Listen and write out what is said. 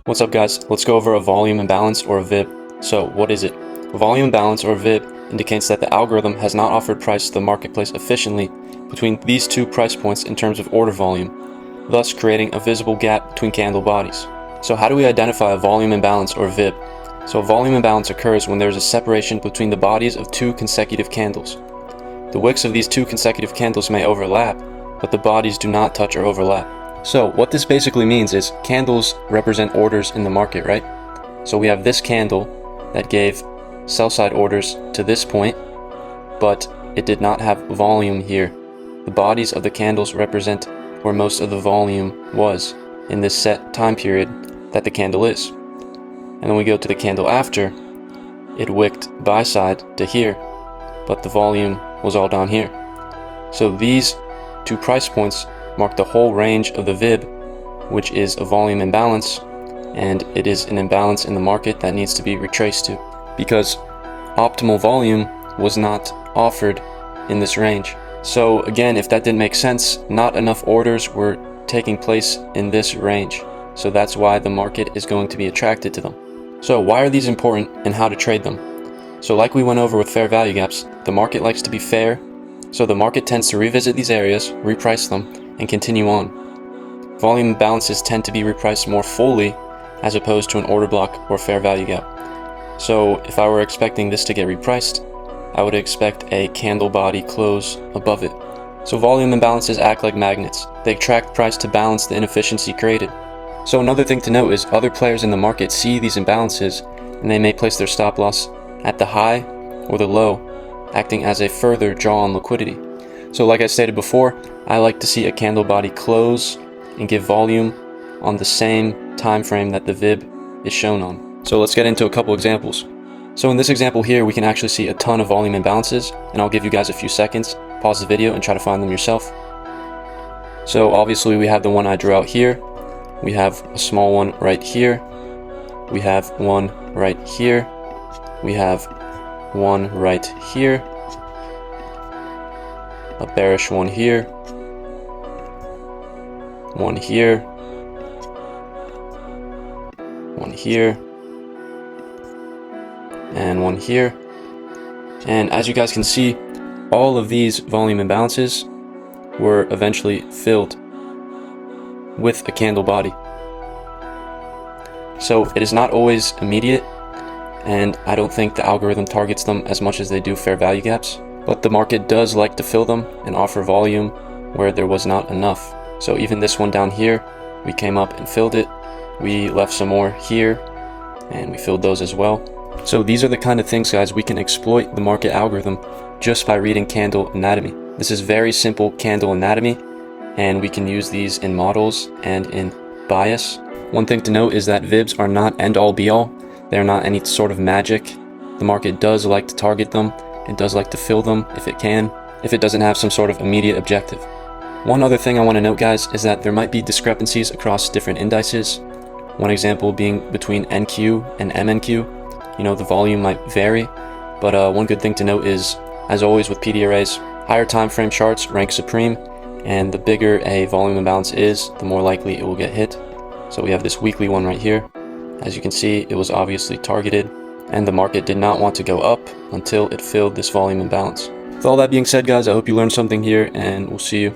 What's up guys, let's go over a volume imbalance or a VIB. So what is it? A volume imbalance or VIB indicates that the algorithm has not offered price to the marketplace efficiently between these two price points in terms of order volume, thus creating a visible gap between candle bodies. So how do we identify a volume imbalance or VIB? So a volume imbalance occurs when there is a separation between the bodies of two consecutive candles. The wicks of these two consecutive candles may overlap, but the bodies do not touch or overlap. So what this basically means is candles represent orders in the market, right? So we have this candle that gave sell side orders to this point, but it did not have volume here. The bodies of the candles represent where most of the volume was in this set time period that the candle is. And then we go to the candle after, it wicked buy side to here, but the volume was all down here. So these two price points mark the whole range of the VIB, which is a volume imbalance, and it is an imbalance in the market that needs to be retraced to, because optimal volume was not offered in this range. So again, if that didn't make sense, not enough orders were taking place in this range. So that's why the market is going to be attracted to them. So why are these important and how to trade them? So like we went over with fair value gaps, the market likes to be fair, so the market tends to revisit these areas, reprice them, and continue on. Volume imbalances tend to be repriced more fully as opposed to an order block or fair value gap. So if I were expecting this to get repriced, I would expect a candle body close above it. So volume imbalances act like magnets. They attract price to balance the inefficiency created. So another thing to note is other players in the market see these imbalances and they may place their stop loss at the high or the low, acting as a further draw on liquidity. So like I stated before, I like to see a candle body close and give volume on the same time frame that the VIB is shown on. So let's get into a couple examples. So in this example here, we can actually see a ton of volume imbalances, and I'll give you guys a few seconds, pause the video and try to find them yourself. So obviously we have the one I drew out here, we have a small one right here, we have one right here, we have one right here, a bearish one here, one here, one here, and one here. And as you guys can see, all of these volume imbalances were eventually filled with a candle body. So it is not always immediate, and I don't think the algorithm targets them as much as they do fair value gaps, but the market does like to fill them and offer volume where there was not enough. So even this one down here, we came up and filled it. We left some more here and we filled those as well. So these are the kind of things, guys, we can exploit the market algorithm just by reading candle anatomy. This is very simple candle anatomy, and we can use these in models and in bias. One thing to note is that VIBs are not end all be all. They're not any sort of magic. The market does like to target them. It does like to fill them if it can, if it doesn't have some sort of immediate objective. One other thing I want to note, guys, is that there might be discrepancies across different indices. One example being between NQ and MNQ. You know, the volume might vary, but one good thing to note is, as always with PD arrays, higher time frame charts rank supreme, and the bigger a volume imbalance is, the more likely it will get hit. So we have this weekly one right here. As you can see, it was obviously targeted, and the market did not want to go up until it filled this volume imbalance. With all that being said, guys, I hope you learned something here, and we'll see you